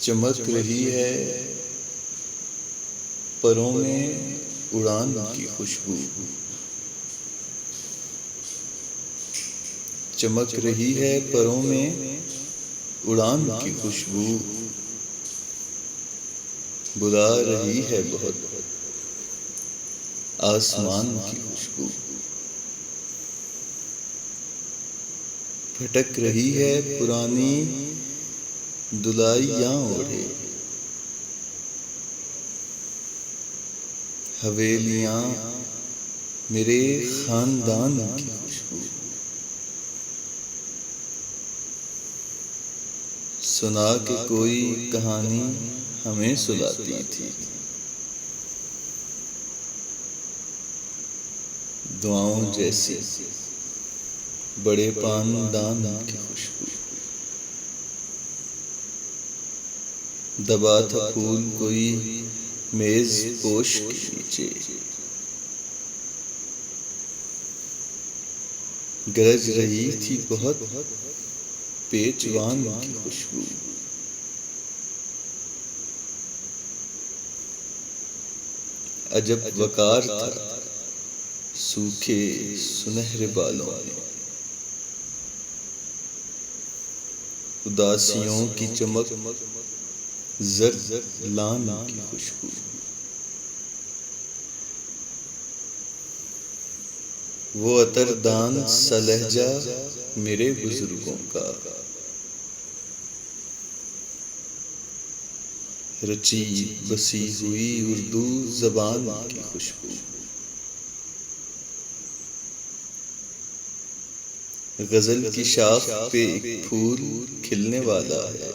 چمک رہی ہے پروں میں اڑان کی خوشبو، چمک رہی ہے پروں میں اڑان کی خوشبو، بلا رہی ہے بہت آسمان کی خوشبو، پھٹک رہی ہے پرانی دلائیاں اوڑھے، حویلیاں میرے خاندان کی خوشبو، سنا کہ کوئی کہانی ہمیں سلاتی تھی، دعاؤں جیسی بڑے پاندان کی خوشبو، دبا تھا پھول کوئی میز پوش کے نیچے، گرج رہی تھی بہت پیچوان کی خوشبو، عجب وقار تھا سوکھے سنہرے بالوں میں، اداسیوں کی چمک زرد لان کی خوشبو، وہ عطر دان سا لہجہ میرے بزرگوں کا، رچی بسی ہوئی اردو زبان کی خوشبو، غزل کی شاخ پہ ایک پھول کھلنے والا ہے،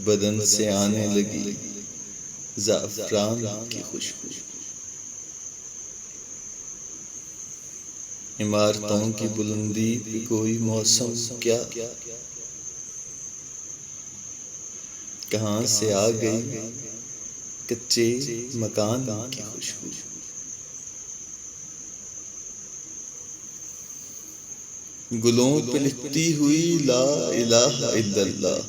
بدن سے آنے لگی زعفران کی خوشبو، عمارتوں کی بلندی پہ کوئی موسم کیا، کہاں سے آ گئی کچے مکان کی خوشبو، گلوں پہ لکھتی ہوئی لا الہ الا اللہ،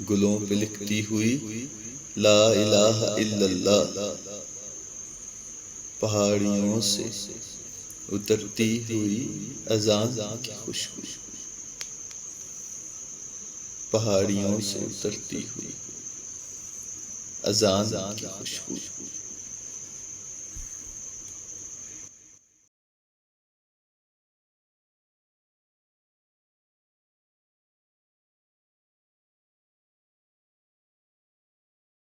گلوں پہ لکھتی ہوئی لا الہ الا اللہ، پہاڑیوں سے اترتی ہوئی اذان کی خوشبو، پہاڑیوں سے اترتی ہوئی اذان کی خوشبو۔